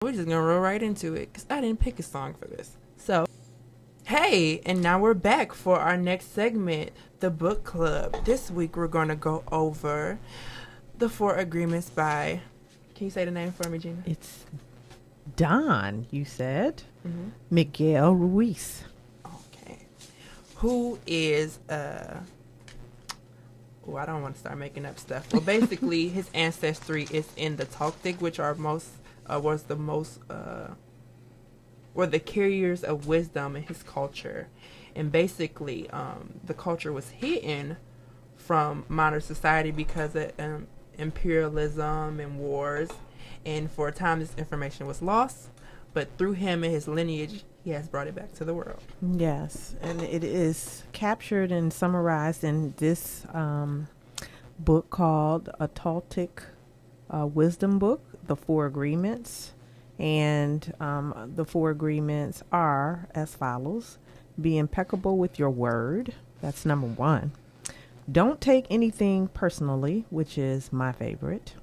We're just gonna roll right into it because I didn't pick a song for this. So, hey, and now we're back for our next segment, the book club. This week we're gonna go over the Four Agreements by. Can you say the name for me, Gina? It's Don, you said. Mm-hmm. Miguel Ruiz. Okay. Who is Oh, I don't want to start making up stuff. Well, basically, his ancestry is in the Toltec, which are were the carriers of wisdom in his culture. And basically, the culture was hidden from modern society because of imperialism and wars. And for a time, this information was lost. But through him and his lineage, he has brought it back to the world. Yes, and it is captured and summarized in this book called A Toltec Wisdom Book, The Four Agreements. And the four agreements are as follows. Be impeccable with your word. That's number one. Don't take anything personally, which is my favorite.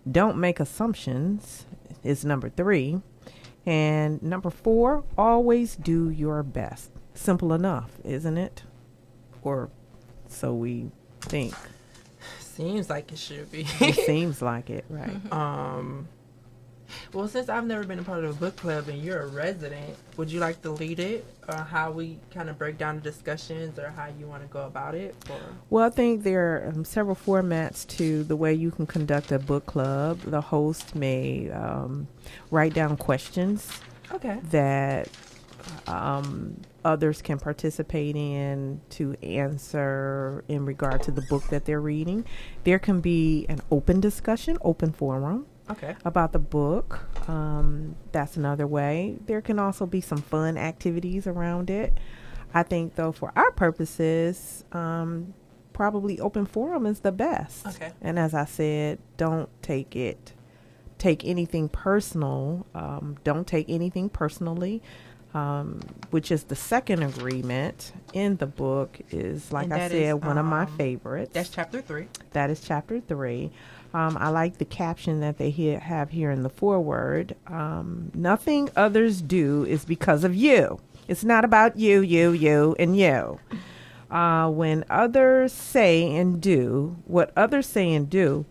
Don't make assumptions is number three. And number four, always do your best. Simple enough, isn't it? Or so we think. Seems like it should be. It seems like it, right? Well, since I've never been a part of a book club and you're a resident, would you like to lead it? Or how we kind of break down the discussions or how you want to go about it? Or? Well, I think there are several formats to the way you can conduct a book club. The host may write down questions that others can participate in to answer in regard to the book that they're reading. There can be an open discussion, open forum. About the book. That's another way. There can also be some fun activities around it. I think, though, for our purposes, probably open forum is the best. And as I said, don't take anything personal. Don't take anything personally, which is the second agreement in the book is, like I said, one of my favorites. That's chapter 3. That is chapter 3. I like the caption that they have here in the foreword. Nothing others do is because of you. It's not about you, and you. When others say and do, what others say and do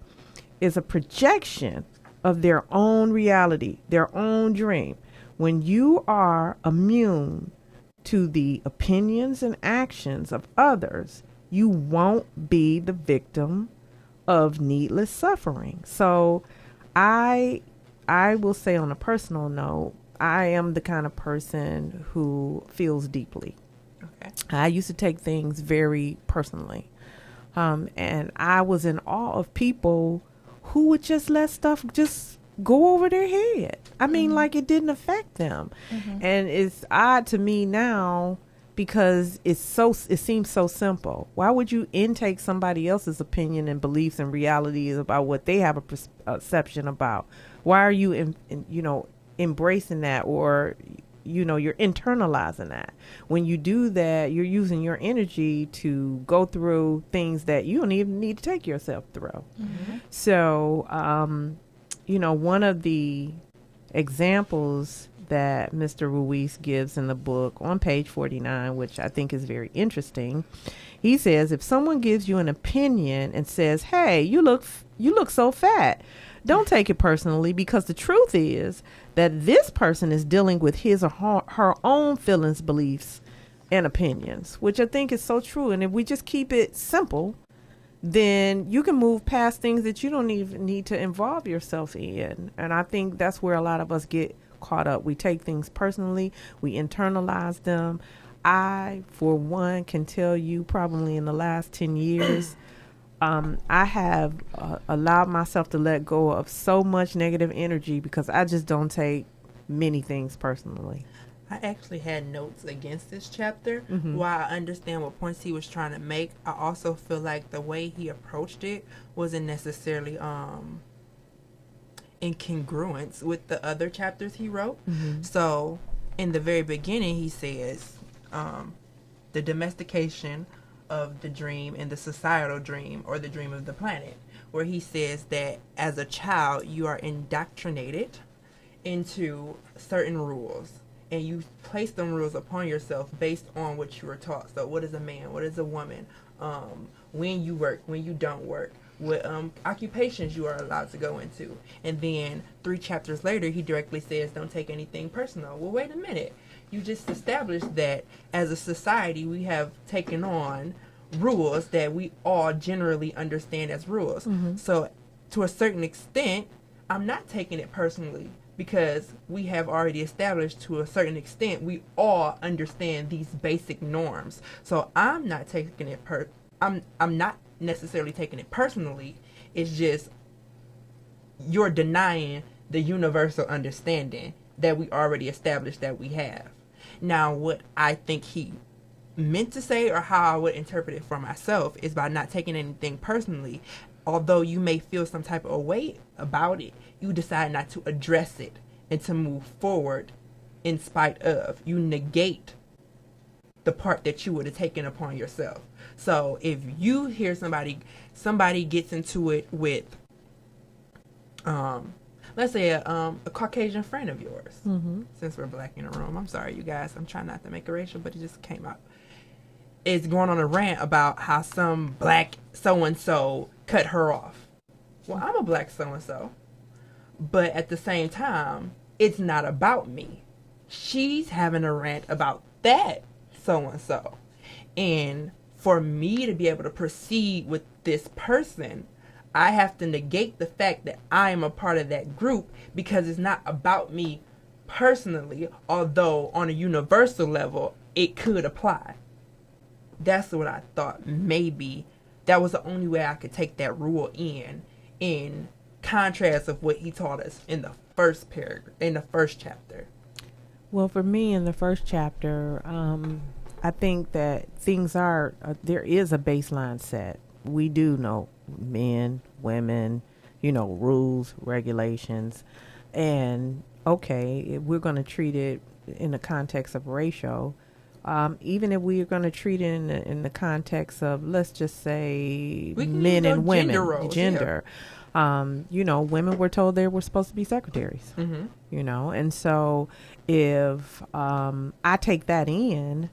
is a projection of their own reality, their own dream. When you are immune to the opinions and actions of others, you won't be the victim of needless suffering. So I will say, on a personal note, I am the kind of person who feels deeply. I used to take things very personally. And I was in awe of people who would just let stuff just go over their head. I mean, like it didn't affect them. And it's odd to me now because it seems so simple. Why would you intake somebody else's opinion and beliefs and realities about what they have a perception about? Why are you, embracing that, or, you're internalizing that? When you do that, you're using your energy to go through things that you don't even need to take yourself through. So, one of the examples that Mr. Ruiz gives in the book on page 49, which I think is very interesting. He says, if someone gives you an opinion and says, hey, you look so fat, don't take it personally, because the truth is that this person is dealing with his or her own feelings, beliefs, and opinions, which I think is so true. And if we just keep it simple, then you can move past things that you don't even need to involve yourself in. And I think that's where a lot of us get caught up. We take things personally, we internalize them. I, for one, can tell you probably in the last 10 years, I have allowed myself to let go of so much negative energy because I just don't take many things personally. I actually had notes against this chapter. While I understand what points he was trying to make, I also feel like the way he approached it wasn't necessarily in congruence with the other chapters he wrote. So in the very beginning, he says the domestication of the dream and the societal dream, or the dream of the planet, where he says that as a child you are indoctrinated into certain rules, and you place them rules upon yourself based on what you were taught. So what is a man? What is a woman? When you work, when you don't work, what occupations you are allowed to go into. And then 3 chapters later, he directly says, don't take anything personal. Well, wait a minute. You just established that as a society, we have taken on rules that we all generally understand as rules. Mm-hmm. So to a certain extent, I'm not taking it personally, because we have already established to a certain extent we all understand these basic norms. So I'm not taking it I'm not necessarily taking it personally. It's just you're denying the universal understanding that we already established that we have. Now, what I think he meant to say, or how I would interpret it for myself, is by not taking anything personally. Although you may feel some type of way about it, you decide not to address it and to move forward in spite of. You negate the part that you would have taken upon yourself. So if you hear somebody gets into it with, let's say a Caucasian friend of yours, mm-hmm. since we're black in the room, I'm sorry, you guys, I'm trying not to make it racial, but it just came out. Is going on a rant about how some black so-and-so cut her off. Well, I'm a black so-and-so, but at the same time, it's not about me. She's having a rant about that so-and-so. And for me to be able to proceed with this person, I have to negate the fact that I am a part of that group, because it's not about me personally, although on a universal level, it could apply. That's what I thought. Maybe that was the only way I could take that rule in contrast of what he taught us in the first paragraph, in the first chapter. Well, for me, in the first chapter, I think that things are, there is a baseline set. We do know men, women, rules, regulations. And, okay, if we're going to treat it in the context of racial, even if we are going to treat it in the context of, let's just say, men and women, gender. Yeah. Women were told they were supposed to be secretaries, mm-hmm. And so if I take that in,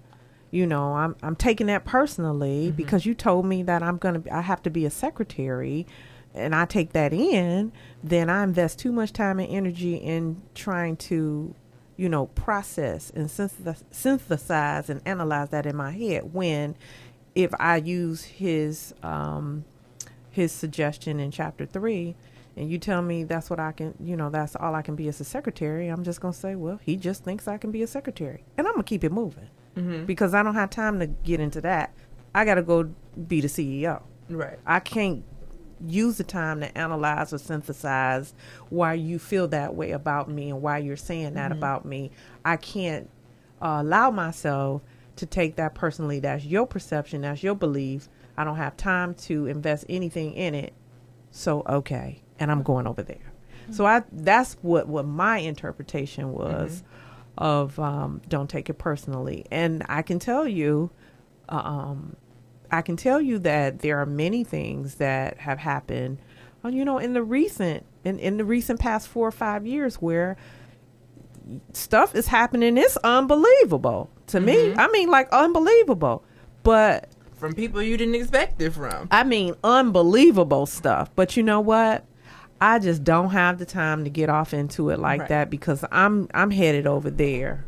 I'm taking that personally, mm-hmm. because you told me that I have to be a secretary, and I take that in, then I invest too much time and energy in trying to process and synthesize and analyze that in my head, when if I use his suggestion in chapter 3, and you tell me that's what I can, that's all I can be as a secretary, I'm just going to say, well, he just thinks I can be a secretary. And I'm going to keep it moving, mm-hmm. because I don't have time to get into that. I got to go be the CEO. Right. I can't use the time to analyze or synthesize why you feel that way about me and why you're saying that mm-hmm. about me. I can't allow myself to take that personally. That's your perception. That's your belief. I don't have time to invest anything in it. So, okay. And I'm going over there. Mm-hmm. So that's what my interpretation was mm-hmm. of don't take it personally. And I can tell you, that there are many things that have happened, in the recent past 4 or 5 years, where stuff is happening. It's unbelievable to mm-hmm. me. I mean, like, unbelievable. But from people you didn't expect it from. I mean, unbelievable stuff. But you know what? I just don't have the time to get off into it like right. that, because I'm headed over there.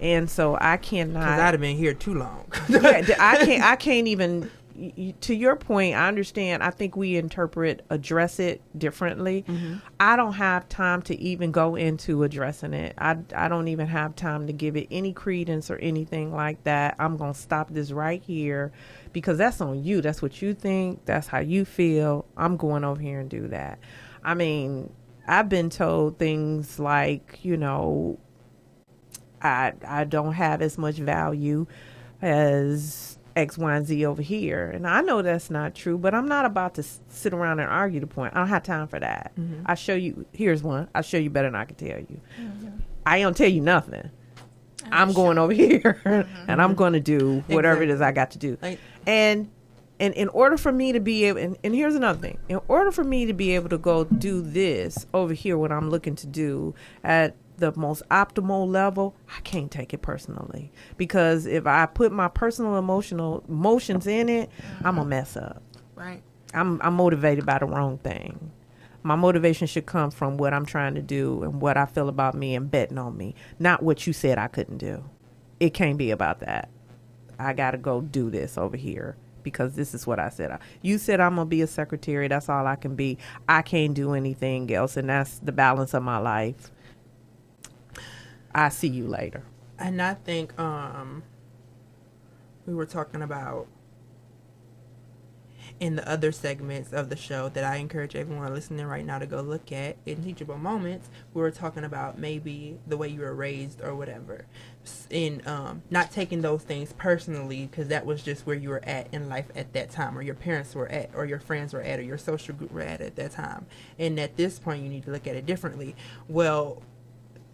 And so I cannot. Because I'd have been here too long. Yeah, I can't even. To your point, I understand. I think we address it differently. Mm-hmm. I don't have time to even go into addressing it. I don't even have time to give it any credence or anything like that. I'm going to stop this right here, because that's on you. That's what you think. That's how you feel. I'm going over here and do that. I mean, I've been told things like, I don't have as much value as X, Y, and Z over here. And I know that's not true, but I'm not about to sit around and argue the point. I don't have time for that. Mm-hmm. I'll show you. Here's one. I'll show you better than I can tell you. Mm-hmm. I don't tell you nothing. I'm going over here mm-hmm. and I'm going to do whatever exactly. it is I got to do. And And in order for me to be able, and here's another thing, in order for me to be able to go do this over here, what I'm looking to do at the most optimal level, I can't take it personally, because if I put my personal emotions in it, I'm a mess up. Right. I'm motivated by the wrong thing. My motivation should come from what I'm trying to do and what I feel about me and betting on me, not what you said I couldn't do. It can't be about that. I got to go do this over here because this is what I said. You said I'm going to be a secretary. That's all I can be. I can't do anything else, and that's the balance of my life. I see you later. And I think we were talking about in the other segments of the show that I encourage everyone listening right now to go look at in Teachable Moments. We were talking about maybe the way you were raised or whatever, in not taking those things personally, because that was just where you were at in life at that time, or your parents were at, or your friends were at, or your social group were at that time. And at this point, you need to look at it differently. Well,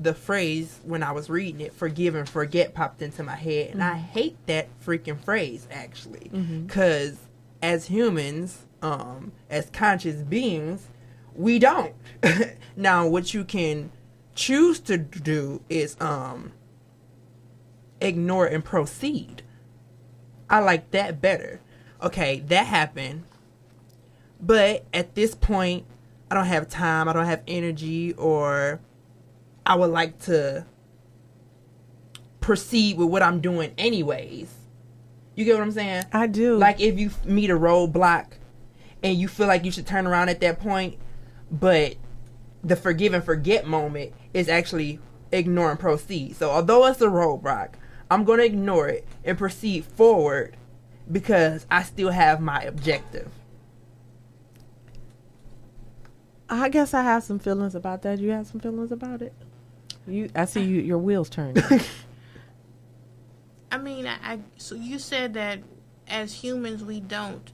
the phrase, when I was reading it, forgive and forget, popped into my head. And I hate that freaking phrase, actually. Because as humans, as conscious beings, we don't. Now, what you can choose to do is ignore and proceed. I like that better. Okay, that happened. But at this point, I don't have time, I don't have energy, or I would like to proceed with what I'm doing anyways. You get what I'm saying? I do. Like if you meet a roadblock and you feel like you should turn around at that point, but the forgive and forget moment is actually ignore and proceed. So although it's a roadblock, I'm going to ignore it and proceed forward because I still have my objective. I guess I have some feelings about that. You have some feelings about it? I see your wheels turning. I mean, so you said that as humans we don't.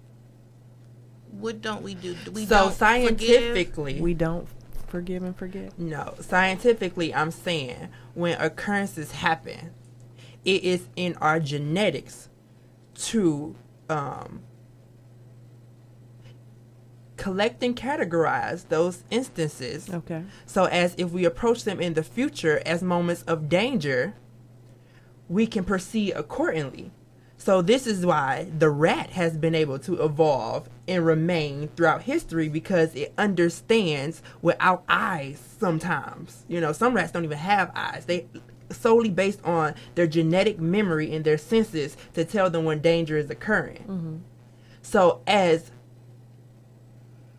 What don't we do? We so don't scientifically, we don't forgive and forget. No, scientifically, I'm saying when occurrences happen, it is in our genetics to collect and categorize those instances. Okay. So as if we approach them in the future as moments of danger, we can proceed accordingly. So this is why the rat has been able to evolve and remain throughout history, because it understands without eyes sometimes. You know, some rats don't even have eyes. They solely based on their genetic memory and their senses to tell them when danger is occurring. So as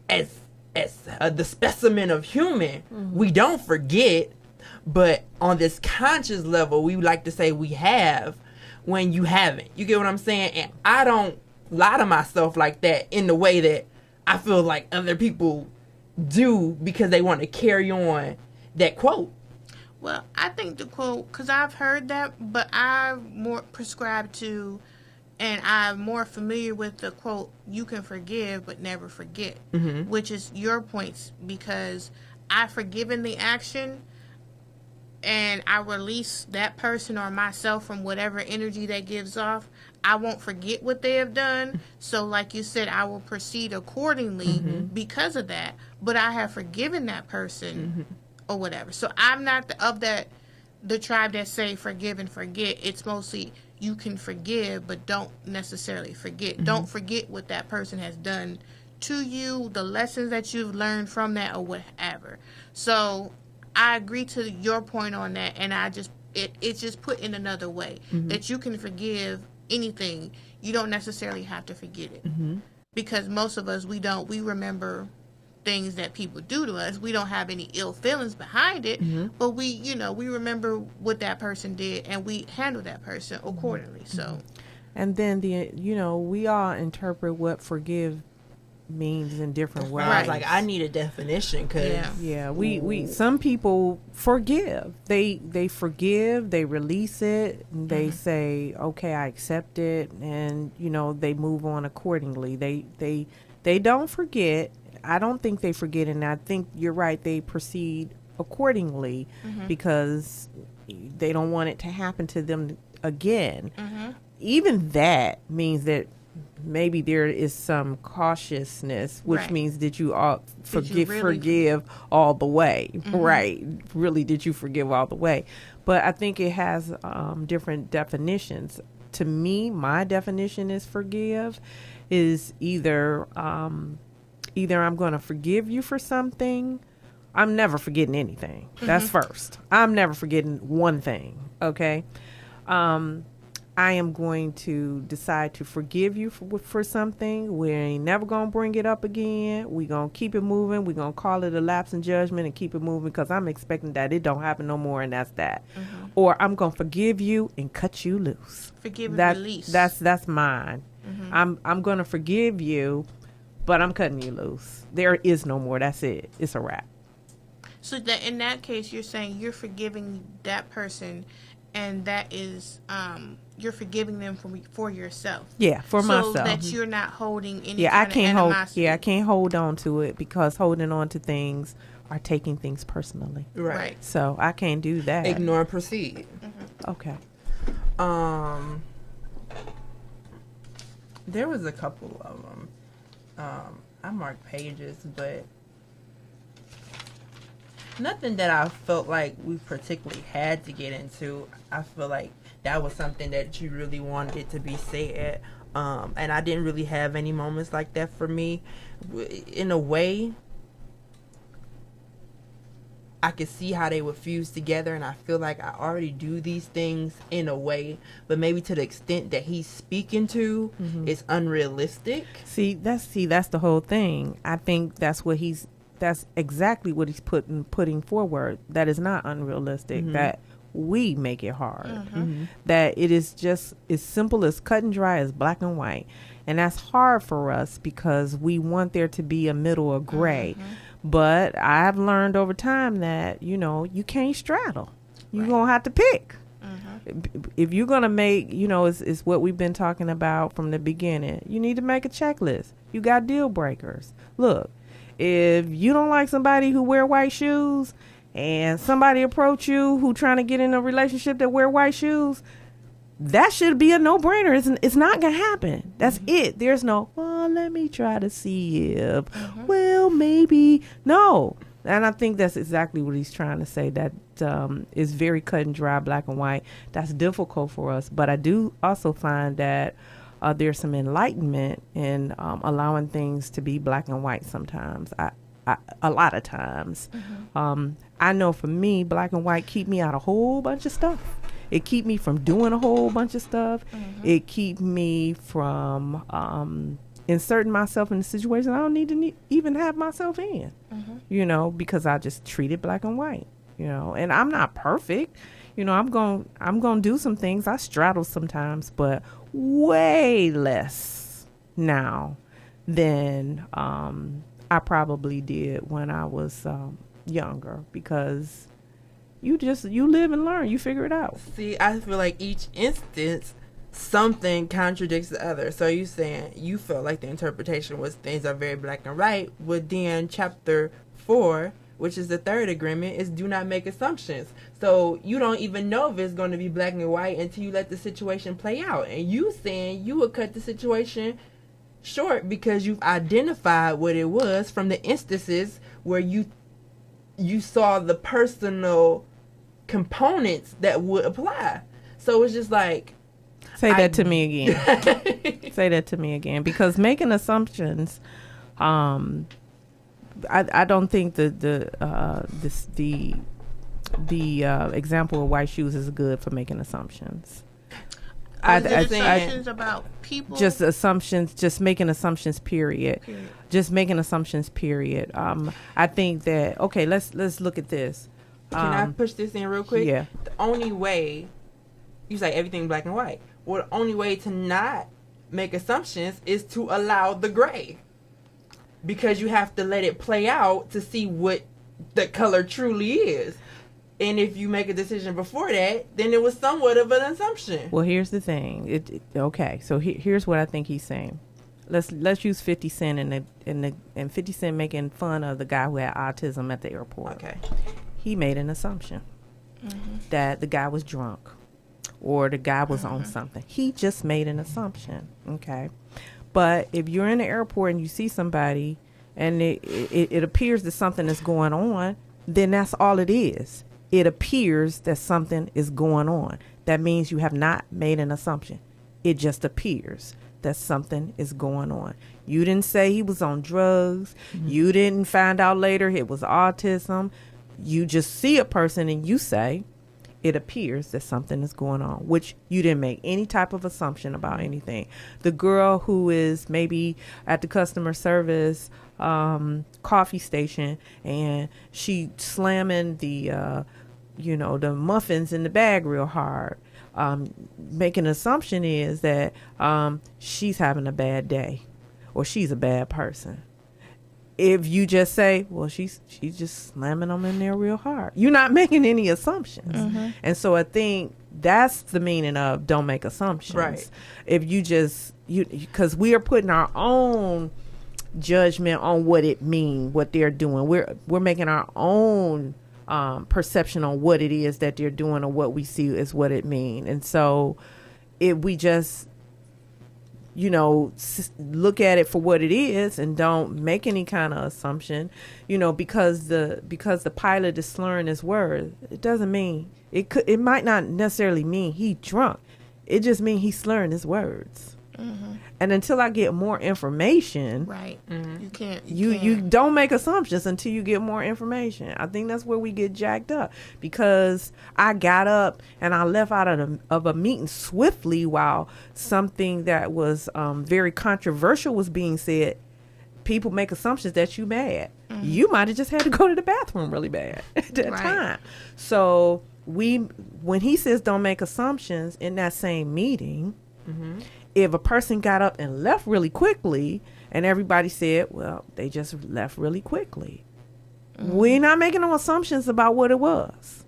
the specimen of human, we don't forget, but on this conscious level, we like to say we have when you haven't. You get what I'm saying? And I don't lie to myself like that in the way that I feel like other people do because they want to carry on that quote. Well, I think the quote, because I've heard that, but I'm more prescribed to, and I'm more familiar with the quote, you can forgive but never forget, which is your points, because I've forgiven the action and I release that person or myself from whatever energy that gives off. I won't forget what they have done. So like you said, I will proceed accordingly because of that. But I have forgiven that person or whatever. So I'm not the tribe that say forgive and forget. It's mostly you can forgive, but don't necessarily forget. Don't forget what that person has done to you, the lessons that you've learned from that or whatever. So I agree to your point on that, and it's just put in another way that you can forgive anything. You don't necessarily have to forget it, because most of us we remember things that people do to us. We don't have any ill feelings behind it, but we remember what that person did and we handle that person accordingly. So, and then we all interpret what forgive means in different ways. Right. Like I need a definition because we some people forgive. They forgive, they release it, and they say, okay, I accept it, and they move on accordingly. They don't forget. I don't think they forget, and I think you're right. They proceed accordingly because they don't want it to happen to them again. Even that means that maybe there is some cautiousness, which Right. means did you all Did you really forgive all the way, right? Really, did you forgive all the way? But I think it has different definitions. To me, my definition is forgive is either I'm going to forgive you for something. I'm never forgetting anything. That's first. I'm never forgetting one thing. Okay. I am going to decide to forgive you for something. We ain't never going to bring it up again. We going to keep it moving. We going to call it a lapse in judgment and keep it moving because I'm expecting that it don't happen no more, and that's that. Or I'm going to forgive you and cut you loose. Forgive and release. That's mine. I'm going to forgive you, but I'm cutting you loose. There is no more. That's it. It's a wrap. So that in that case, you're saying you're forgiving that person, and that is you're forgiving them for yourself. Yeah, for myself. So that you're not holding any I kind can't of hold. animosity. Yeah, I can't hold on to it because holding on to things are taking things personally. Right. So I can't do that. Ignore and proceed. Okay. There was a couple of them. I marked pages, but nothing that I felt like we particularly had to get into. I feel like that was something that you really wanted to be said. And I didn't really have any moments like that for me. In a way, I could see how they would fuse together, and I feel like I already do these things in a way, but maybe to the extent that he's speaking to is unrealistic. See, that's the whole thing. I think that's exactly what he's putting forward. That is not unrealistic. That we make it hard. That it is just as simple as cut and dry as black and white. And that's hard for us because we want there to be a middle or gray. But I've learned over time that, you can't straddle. You're going to have to pick. If you're going to make, it's what we've been talking about from the beginning. You need to make a checklist. You got deal breakers. Look, if you don't like somebody who wear white shoes and somebody approach you who trying to get in a relationship that wear white shoes, that should be a no-brainer. It's not going to happen. That's it. There's no, well, let me try to see if, well, maybe. No. And I think that's exactly what he's trying to say. That is very cut and dry, black and white. That's difficult for us. But I do also find that there's some enlightenment in allowing things to be black and white sometimes. A lot of times. I know for me, black and white keep me out a whole bunch of stuff. It keep me from doing a whole bunch of stuff. It keep me from inserting myself in a situation I don't need to even have myself in. Because I just treat it black and white. And I'm not perfect. I'm going to do some things. I straddle sometimes, but way less now than I probably did when I was younger, because you live and learn. You figure it out. See, I feel like each instance, something contradicts the other. So you saying you felt like the interpretation was things are very black and white. Well, then chapter 4, which is the third agreement, is do not make assumptions. So you don't even know if it's going to be black and white until you let the situation play out. And you saying you would cut the situation short because you've identified what it was from the instances where you saw the personal components that would apply. So it's just like, say that to me again. Say that to me again, because making assumptions, I don't think the example of white shoes is good for making assumptions. Assumptions about people. Just assumptions. Just making assumptions. Period. Just making assumptions. Period. I think that let's look at this. Can I push this in real quick? Yeah. The only way, you say everything black and white. Well, the only way to not make assumptions is to allow the gray, because you have to let it play out to see what the color truly is. And if you make a decision before that, then it was somewhat of an assumption. Well, here's the thing. So here's what I think he's saying. Let's use 50 Cent and 50 Cent making fun of the guy who had autism at the airport. Okay. He made an assumption that the guy was drunk, or the guy was on something. He just made an assumption. Okay. But if you're in the airport and you see somebody and it appears that something is going on, then that's all it is. It appears that something is going on. That means you have not made an assumption. It just appears that something is going on. You didn't say he was on drugs. You didn't find out later it was autism. You just see a person and you say, it appears that something is going on, which you didn't make any type of assumption about anything. The girl who is maybe at the customer service coffee station and she slamming the the muffins in the bag real hard, making an assumption is that she's having a bad day or she's a bad person. If you just say, well, she's just slamming them in there real hard, you're not making any assumptions. And so I think that's the meaning of don't make assumptions. Right. If because we are putting our own judgment on what it means, what they're doing. We're making our own perception on what it is that they're doing or what we see is what it means. And so if we just look at it for what it is and don't make any kind of assumption, because the pilot is slurring his words, it doesn't mean it might not necessarily mean he drunk. It just means he's slurring his words. And until I get more information, right, you can't. You don't make assumptions until you get more information. I think that's where we get jacked up, because I got up and I left out of a meeting swiftly while something that was very controversial was being said. People make assumptions that you mad. You might have just had to go to the bathroom really bad at that time. So when he says don't make assumptions in that same meeting, if a person got up and left really quickly and everybody said, well, they just left really quickly, we're not making no assumptions about what it was.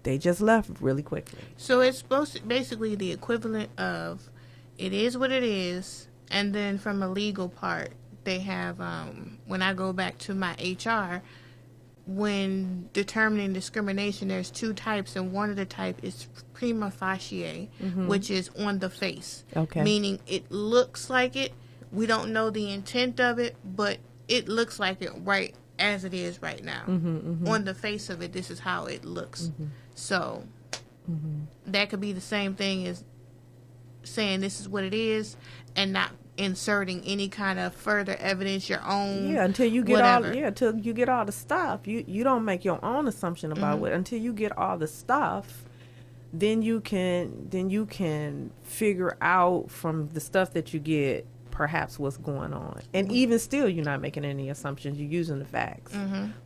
They just left really quickly. So it's supposed to basically the equivalent of it is what it is. And then from a legal part, they have, when I go back to my HR, when determining discrimination, there's two types, and one of the type is prima facie, which is on the face. Okay. Meaning it looks like it. We don't know the intent of it, but it looks like it right as it is right now. On the face of it, this is how it looks. So that could be the same thing as saying this is what it is and not inserting any kind of further evidence, your own. Until you get until you get all the stuff. You don't make your own assumption about what until you get all the stuff. Then you can figure out from the stuff that you get perhaps what's going on. And even still, you're not making any assumptions. You're using the facts,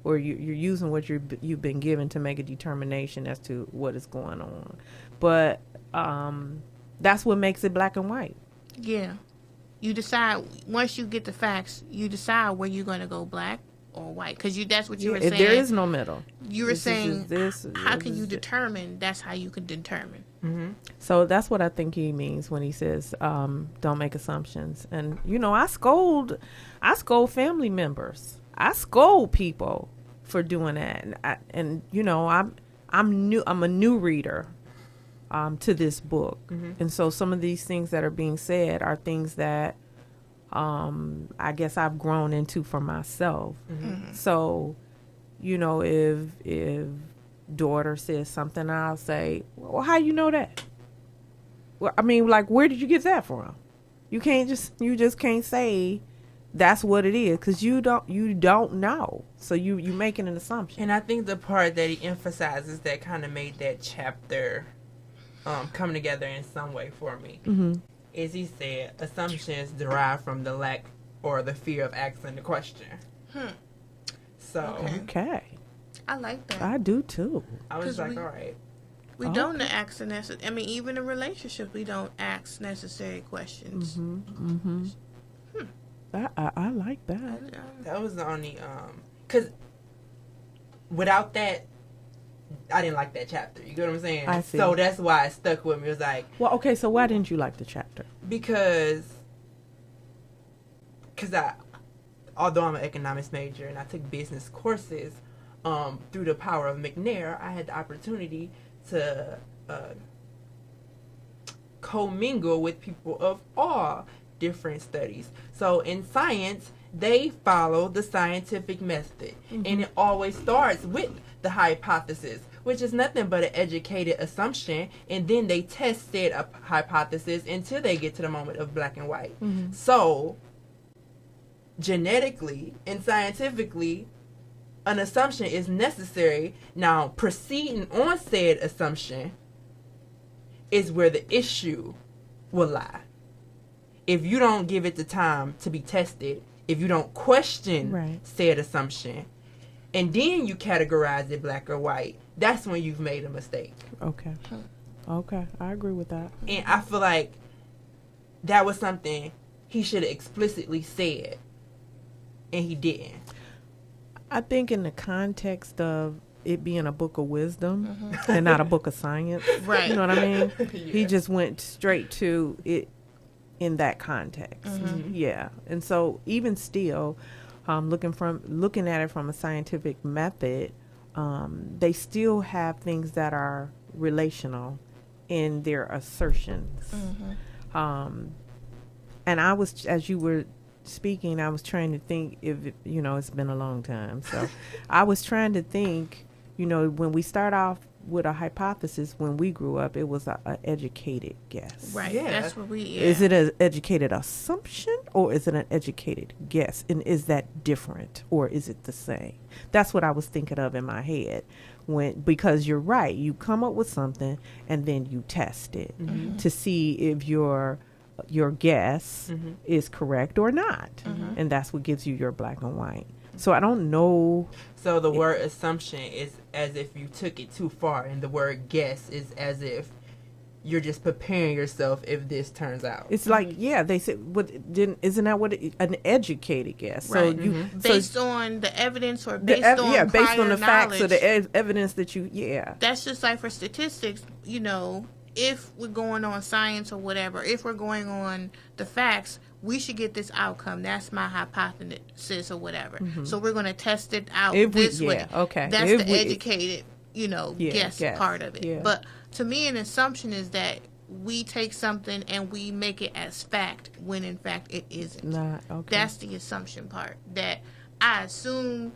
or you're using what you've been given to make a determination as to what is going on. But that's what makes it black and white. Yeah. You decide, once you get the facts, you decide where you're going to go, black or white. Because that's what you were saying. There is no middle. You were saying, how can you determine? That's how you can determine. So that's what I think he means when he says, don't make assumptions. And, I scold family members. I scold people for doing that. And I'm a new reader to this book. And so some of these things that are being said are things that I guess I've grown into for myself. So, if daughter says something, I'll say, well, how you know that? Well, I mean, like, where did you get that from? You just can't say that's what it is, because you don't know. So you making an assumption. And I think the part that he emphasizes that kind of made that chapter come together in some way for me is he said assumptions derive from the lack or the fear of asking the question. So okay, I like that. I do too. I was like, all right. We don't ask the necessary. I mean, even in relationships, we don't ask necessary questions. I like that. That was the only because without that, I didn't like that chapter. You get what I'm saying? I see. So that's why it stuck with me. It was like, well, okay. So why didn't you like the chapter? Because although I'm an economics major and I took business courses, through the power of McNair, I had the opportunity to commingle with people of all different studies. So in science, they follow the scientific method, and it always starts with the hypothesis, which is nothing but an educated assumption, and then they test said hypothesis until they get to the moment of black and white. So genetically and scientifically, an assumption is necessary. Now, proceeding on said assumption is where the issue will lie. If you don't give it the time to be tested, if you don't question said assumption, and then you categorize it black or white, that's when you've made a mistake. Okay. Okay, I agree with that. And I feel like that was something he should have explicitly said, and he didn't. I think in the context of it being a book of wisdom and not a book of science, Right. you know what I mean? Yeah. He just went straight to it in that context. Yeah. And so even still, looking at it from a scientific method, they still have things that are relational in their assertions. And I was, as you were speaking, I was trying to think if, it's been a long time. So I was trying to think, when we start off with a hypothesis, when we grew up, it was an educated guess. Right. Yeah. That's what we. Yeah. Is it an educated assumption or is it an educated guess? And is that different or is it the same? That's what I was thinking of in my head because you're right. You come up with something and then you test it to see if your guess is correct or not. And that's what gives you your black and white. So I don't know. So the word assumption is as if you took it too far, and the word guess is as if you're just preparing yourself if this turns out. It's like, they said, isn't that what an educated guess? So Right. you based on the evidence or based on based prior on the facts or knowledge. the evidence that you That's just like for statistics, if we're going on science or whatever, if we're going on the facts, we should get this outcome. That's my hypothesis or whatever. So we're going to test it out this way. Okay. That's If the we- educated, guess part of it. Yeah. But to me, an assumption is that we take something and we make it as fact when in fact it isn't. Not okay. That's the assumption part. That I assume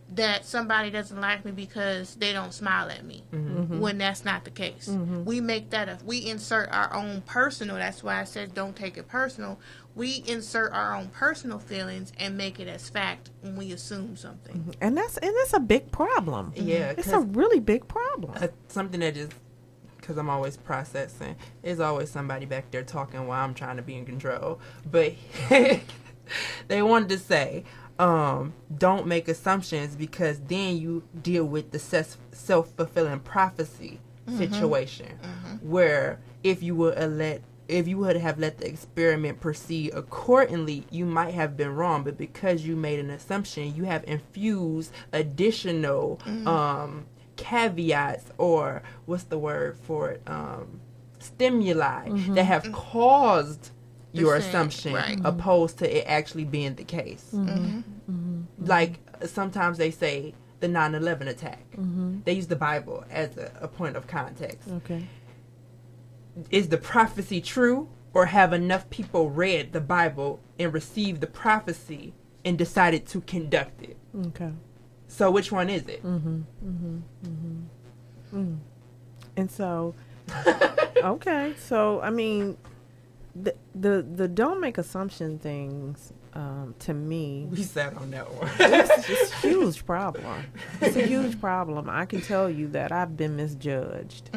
that somebody doesn't like me because they don't smile at me when that's not the case. We make that we insert our own personal, that's why I said don't take it personal. We insert our own personal feelings and make it as fact when we assume something. And that's a big problem. Yeah, It's a really big problem. Something that just, because I'm always processing, there's always somebody back there talking while I'm trying to be in control. But they wanted to say, don't make assumptions because then you deal with the self-fulfilling prophecy situation where if you would have let the experiment proceed accordingly, you might have been wrong, but because you made an assumption, you have infused additional caveats, or what's the word for it, stimuli that have caused your assumption, opposed to it actually being the case. Like sometimes they say the 9/11 attack. They use the Bible as a point of context. Okay. Is the prophecy true, or have enough people read the Bible and received the prophecy and decided to conduct it? Okay. So which one is it? And so, okay. So, I mean, the don't make assumption things, to me, We sat on that one. it's a huge problem. It's a huge problem. I can tell you that I've been misjudged.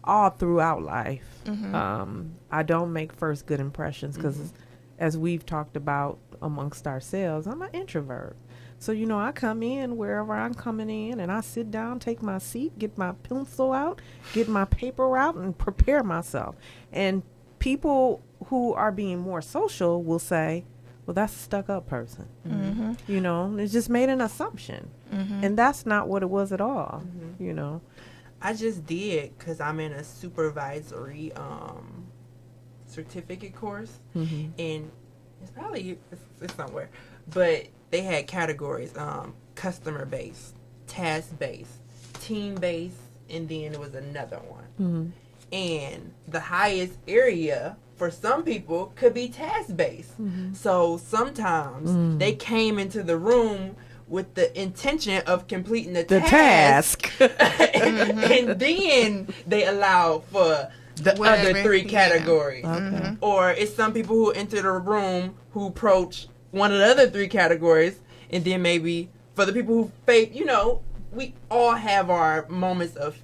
All throughout life. I don't make first good impressions because, as we've talked about amongst ourselves, I'm an introvert. So, I come in wherever I'm coming in and I sit down, take my seat, get my pencil out, get my paper out, and prepare myself. And people who are being more social will say, well, that's a stuck-up person. It's just made an assumption. And that's not what it was at all, I just did because I'm in a supervisory certificate course, and it's probably it's somewhere, but they had categories: customer based, task based, team based, and then there was another one. And the highest area for some people could be task-based. So sometimes they came into the room with the intention of completing the task. And then they allow for the other three categories. Okay. Or it's some people who enter the room who approach one of the other three categories, and then maybe for the people who we all have our moments of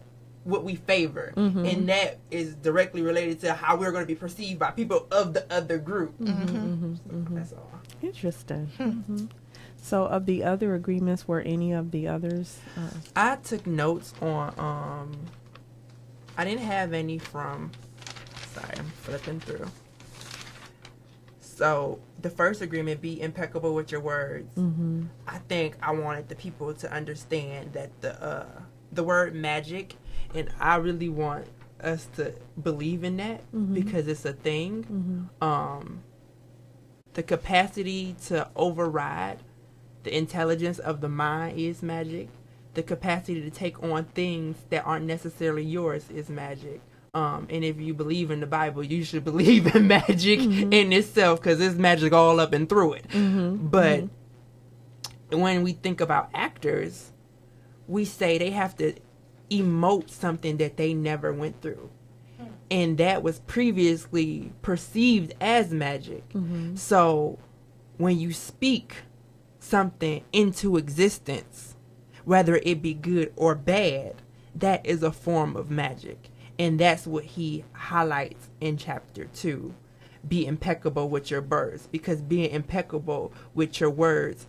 what we favor, and that is directly related to how we're going to be perceived by people of the other group. That's all. Interesting. So, of the other agreements, were any of the others? I took notes on. I didn't have any from. Sorry, I'm flipping through. So the first agreement, be impeccable with your words. I think I wanted the people to understand that the word magic, and I really want us to believe in that because it's a thing. The capacity to override the intelligence of the mind is magic. The capacity to take on things that aren't necessarily yours is magic. And if you believe in the Bible, you should believe in magic in itself, because there's magic all up and through it. But when we think about actors, we say they have to emote something that they never went through. And that was previously perceived as magic. So when you speak something into existence, whether it be good or bad, that is a form of magic. And that's what he highlights in chapter 2. Be impeccable with your words, because being impeccable with your words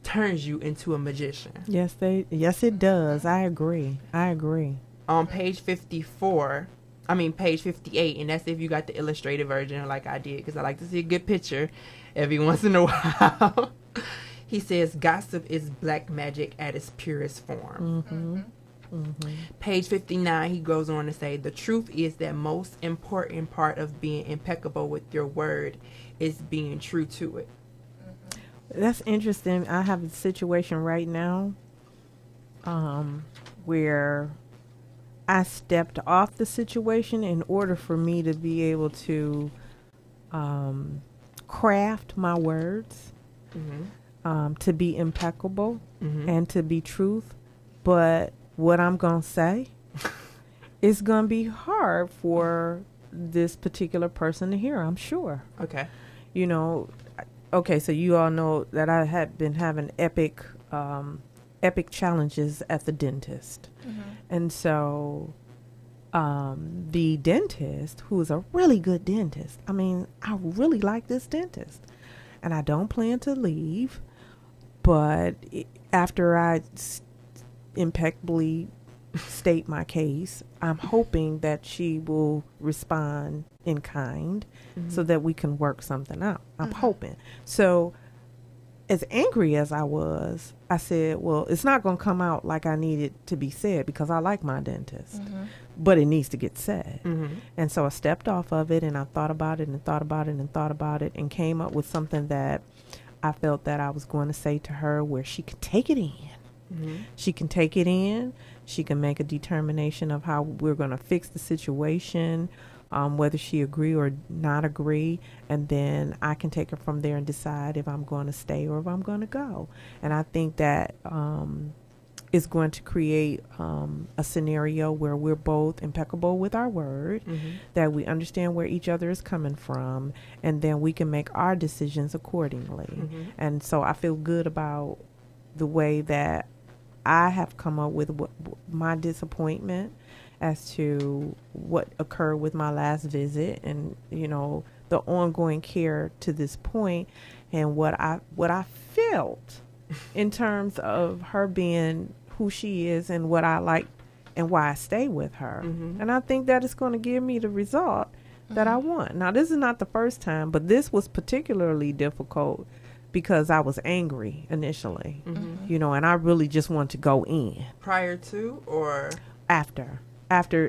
turns you into a magician. Yes, it does. I agree. On page 58, and that's if you got the illustrated version like I did, because I like to see a good picture every once in a while. He says, gossip is black magic at its purest form. Page 59, he goes on to say, the truth is that most important part of being impeccable with your word is being true to it. That's interesting. I have a situation right now where I stepped off the situation in order for me to be able to craft my words, to be impeccable and to be truth. But what I'm going to say is going to be hard for this particular person to hear, I'm sure. Okay. Okay, so you all know that I had been having epic challenges at the dentist. And so the dentist, who is a really good dentist, I really like this dentist. And I don't plan to leave, but after I impeccably state my case, I'm hoping that she will respond in kind so that we can work something out. I'm hoping. So as angry as I was, I said, well, it's not going to come out like I need it to be said, because I like my dentist, but it needs to get said. And so I stepped off of it, and I thought about it and thought about it and thought about it, and came up with something that I felt that I was going to say to her where she could take it in. She can take it in. She can make a determination of how we're going to fix the situation, whether she agree or not agree. And then I can take her from there and decide if I'm going to stay or if I'm going to go. And I think that is going to create a scenario where we're both impeccable with our word, that we understand where each other is coming from, and then we can make our decisions accordingly. And so I feel good about the way that I have come up with my disappointment as to what occurred with my last visit, and the ongoing care to this point, and what I felt in terms of her being who she is and what I like and why I stay with her. And I think that is going to give me the result that I want. Now, this is not the first time, but this was particularly difficult because I was angry initially, and I really just wanted to go in. Prior to or? After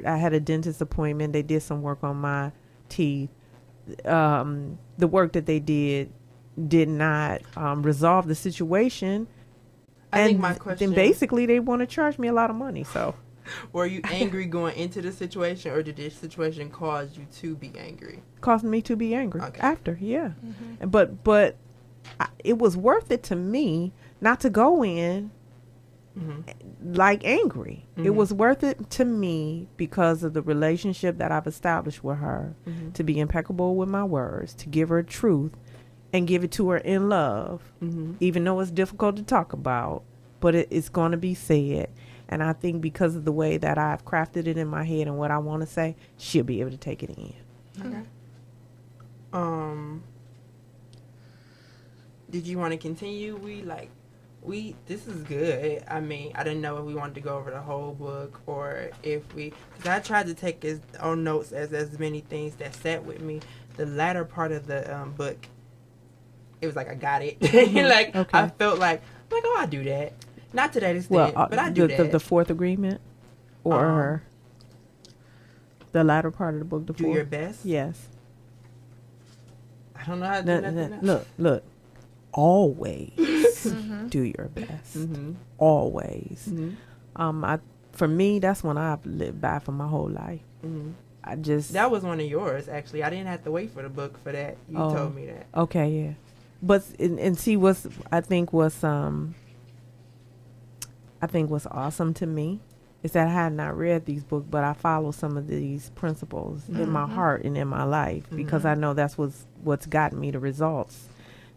I had a dentist appointment, they did some work on my teeth. The work that they did not resolve the situation. I think my question. Then basically they want to charge me a lot of money. So Were you angry going into the situation, or did this situation cause you to be angry? Caused me to be angry Okay. after, yeah. But it was worth it to me not to go in like angry. It was worth it to me because of the relationship that I've established with her, to be impeccable with my words, to give her truth and give it to her in love, even though it's difficult to talk about, but it's going to be said. And I think because of the way that I've crafted it in my head and what I want to say, she'll be able to take it in. Okay. Did you want to continue? This is good. I mean, I didn't know if we wanted to go over the whole book or if because I tried to take on notes as many things that sat with me. The latter part of the book, it was like I got it. Like Okay. I felt like oh, I do that. Not to that extent, but I do that. The fourth agreement, or the latter part of the book. The do fourth? your best. Yes. I don't know how to do nothing else. Look. Always do your best. Always. For me, that's one I've lived by for my whole life. That was one of yours, actually. I didn't have to wait for the book for that. You told me that. Okay, yeah. But and see what's awesome to me is that I had not read these books, but I follow some of these principles in my heart and in my life because I know that's what's gotten me the results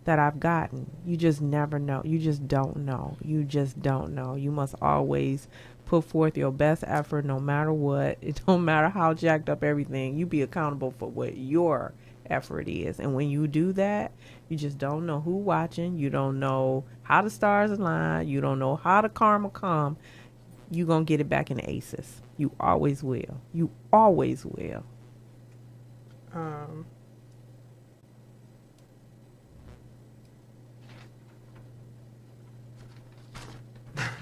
that I've gotten. You just never know. You just don't know. You just don't know. You must always put forth your best effort no matter what. It don't matter how jacked up everything. You be accountable for what your effort is. And when you do that, you just don't know who watching. You don't know how the stars align. You don't know how the karma come. You gonna get it back in the aces. You always will. You always will.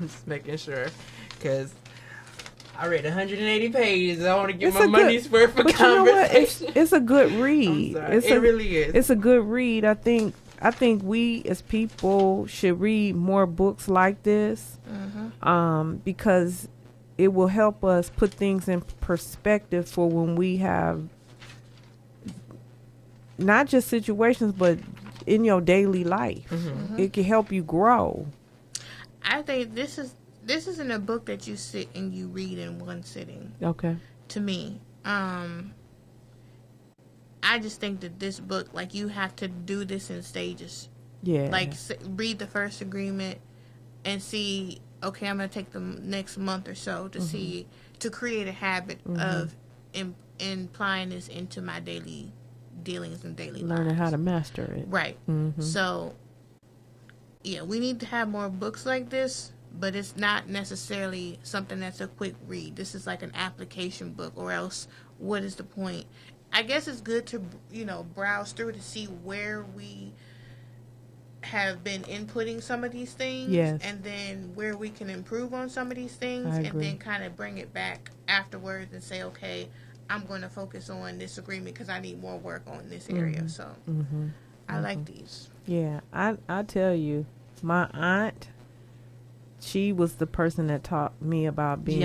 Just making sure, because I read 180 pages. I want to get my money's worth for conversation. It's a good read. It really is. It's a good read. I think we as people should read more books like this, because it will help us put things in perspective for when we have not just situations, but in your daily life. It can help you grow. I think this isn't a book that you sit and you read in one sitting. Okay. To me, I just think that this book, like, you have to do this in stages. Yeah. Like, read the first agreement and see, okay, I'm going to take the next month or so to create a habit of implying this into my daily dealings and daily lives. Learning how to master it. Right. So, yeah, we need to have more books like this, but it's not necessarily something that's a quick read. This is like an application book, or else what is the point? I guess it's good to, browse through to see where we have been inputting some of these things, and then where we can improve on some of these things, and then kind of bring it back afterwards and say, okay, I'm going to focus on this agreement because I need more work on this area. So I like these. Yeah, I tell you, my aunt, she was the person that taught me about being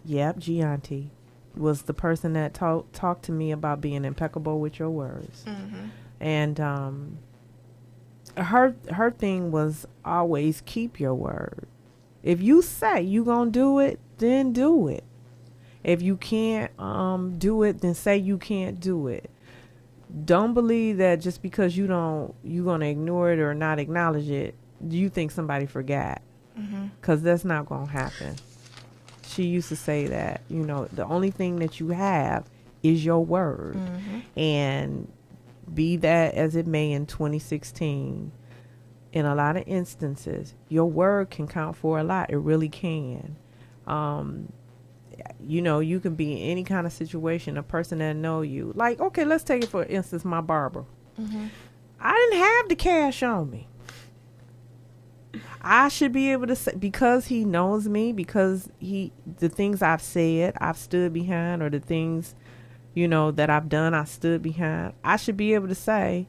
Gianti was the person that talked to me about being impeccable with your words. And her thing was always keep your word. If you say you gonna do it, then do it. If you can't do it, then say you can't do it. Don't believe that just because you're gonna ignore it or not acknowledge it, you think somebody forgot. Because that's not gonna happen. She used to say that, the only thing that you have is your word. And be that as it may, in 2016, in a lot of instances, your word can count for a lot. It really can. You can be in any kind of situation, a person that know you. Like, okay, let's take it for instance, my barber. I didn't have the cash on me. I should be able to say, because he knows me, because the things I've said, I've stood behind, or the things, that I've done, I stood behind. I should be able to say,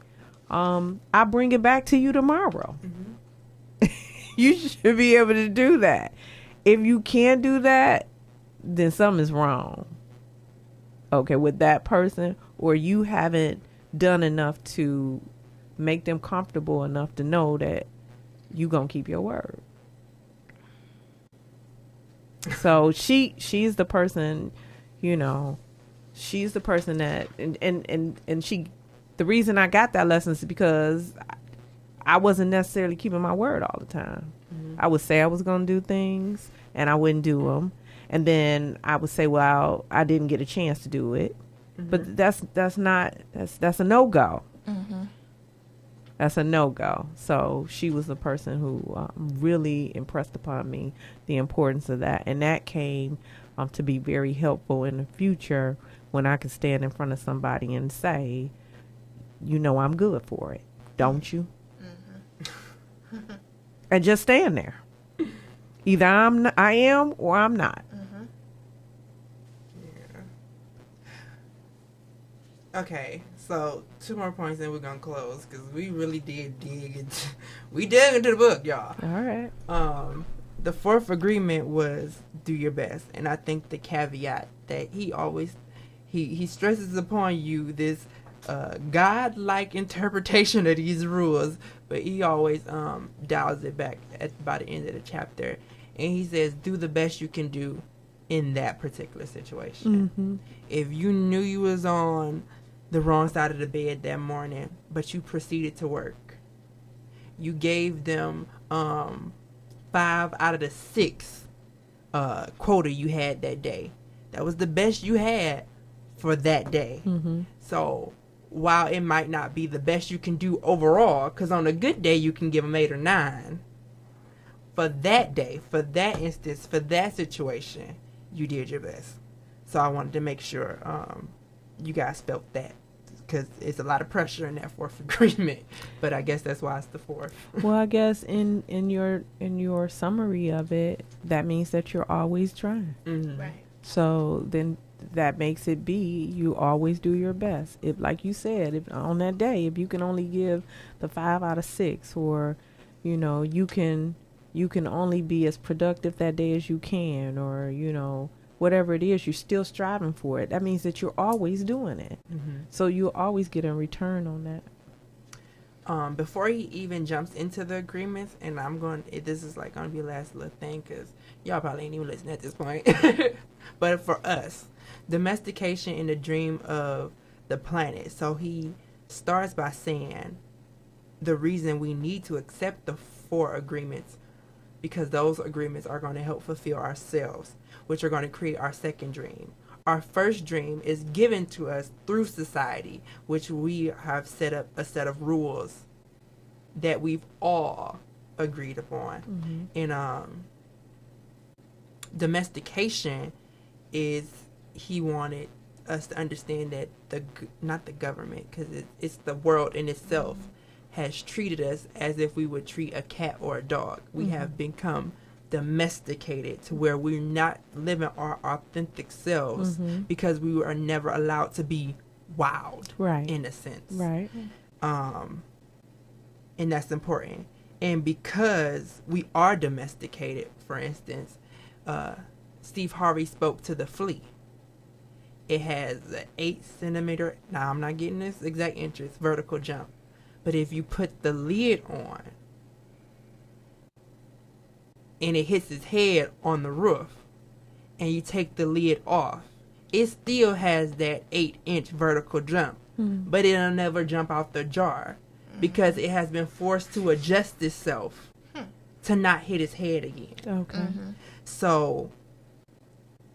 I'll bring it back to you tomorrow. You should be able to do that. If you can't do that, then something is wrong. Okay, with that person, or you haven't done enough to make them comfortable enough to know that you gonna keep your word. So she's the person, you know, she's the person that and she, the reason I got that lesson is because I wasn't necessarily keeping my word all the time. Mm-hmm. I would say I was going to do things and I wouldn't do them. And then I would say, well, I didn't get a chance to do it. Mm-hmm. But that's a no-go. Mm-hmm. That's a no-go. So she was the person who really impressed upon me the importance of that. And that came to be very helpful in the future when I could stand in front of somebody and say, you know, I'm good for it. Don't you? Mm-hmm. And just stand there. Either I am or I'm not. Mm-hmm. Yeah. Okay, so 2 more points and we're gonna close because we really did dig into the book, y'all. All right. The 4th agreement was do your best, and I think the caveat that he always he stresses upon you this God-like interpretation of these rules, but he always dials it back by the end of the chapter, and he says do the best you can do in that particular situation. Mm-hmm. If you knew you was on the wrong side of the bed that morning, but you proceeded to work, you gave them 5 out of the 6 quota you had that day. That was the best you had for that day. Mm-hmm. So while it might not be the best you can do overall, because on a good day you can give them 8 or 9, for that day, for that instance, for that situation, you did your best. So I wanted to make sure you guys felt that, because it's a lot of pressure in that 4th agreement. But I guess that's why it's the 4th. Well, I guess in your summary of it, that means that you're always trying. Mm-hmm. Right. So then that makes it be you always do your best. If, like you said, if on that day, if you can only give the 5 out of 6, or you know, you can only be as productive that day as you can, or you know, whatever it is, you're still striving for it. That means that you're always doing it. Mm-hmm. So you'll always get a return on that. Before he even jumps into the agreements, and this is like going to be the last little thing, because y'all probably ain't even listening at this point. But for us, domestication in the dream of the planet. So he starts by saying the reason we need to accept the 4 agreements, because those agreements are going to help fulfill ourselves, which are going to create our second dream. Our first dream is given to us through society, which we have set up a set of rules that we've all agreed upon. Mm-hmm. And domestication is, he wanted us to understand that not the government, because it's the world in itself, has treated us as if we would treat a cat or a dog. We have become domesticated to where we're not living our authentic selves, because we are never allowed to be wild, right, in a sense, right. And that's important. And because we are domesticated, for instance, Steve Harvey spoke to the flea. It has an 8 centimeter, now I'm not getting this exact inches, vertical jump, but if you put the lid on and it hits his head on the roof, and you take the lid off, it still has that 8-inch vertical jump, but it'll never jump out the jar, because it has been forced to adjust itself to not hit his head again. Okay. Mm-hmm. So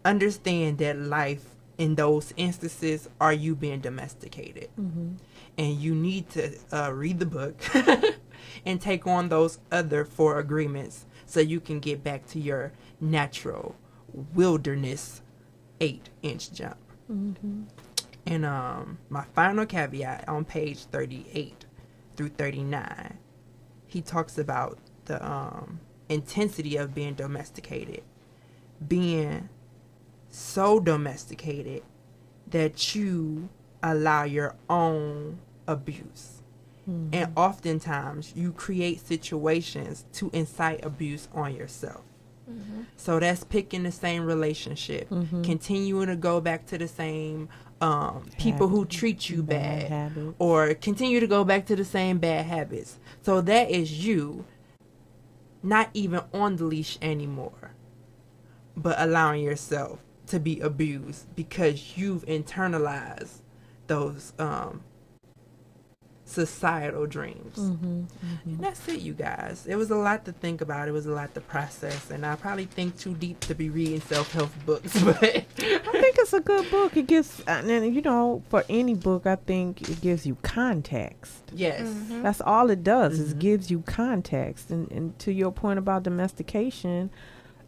understand that life in those instances are you being domesticated. Mm-hmm. And you need to read the book and take on those other 4 agreements, so you can get back to your natural wilderness 8-inch jump. Mm-hmm. And my final caveat on page 38 through 39, he talks about the intensity of being domesticated. Being so domesticated that you allow your own abuse. Mm-hmm. And oftentimes you create situations to incite abuse on yourself. So that's picking the same relationship, continuing to go back to the same people who treat you bad, habits. or continue to go back to the same bad habits. So that is you not even on the leash anymore, but allowing yourself to be abused because you've internalized those societal dreams. And that's it, you guys. It was a lot to think about. It was a lot to process, and I probably think too deep to be reading self-help books, but I think it's a good book. It gives, and you know, for any book, I think it gives you context. yes. That's all it does, is gives you context. And to your point about domestication,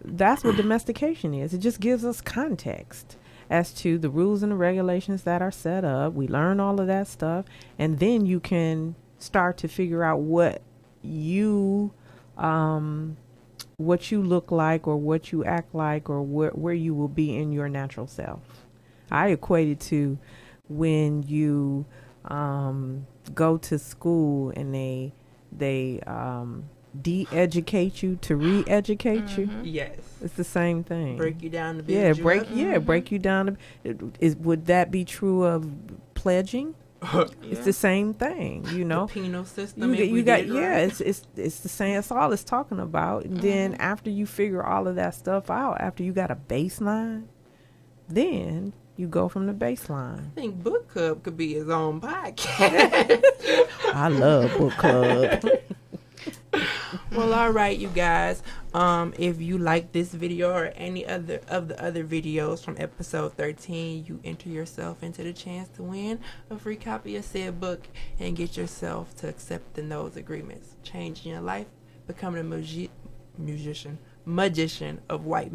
that's what domestication is. It just gives us context as to the rules and the regulations that are set up. We learn all of that stuff, and then you can start to figure out what you look like, or what you act like, or where you will be in your natural self. I equate it to when you go to school and they de-educate you to re-educate you. Yes. It's the same thing. Break you down to build you up. Break you down. Would that be true of pledging? It's the same thing, you know. The penal system. It's the same. That's all it's talking about. And then after you figure all of that stuff out, after you got a baseline, then you go from the baseline. I think book club could be his own podcast. I love book club. Well, all right, you guys. If you like this video or any other of the other videos from episode 13, you enter yourself into the chance to win a free copy of said book and get yourself to accepting those agreements, changing your life, becoming a magician of white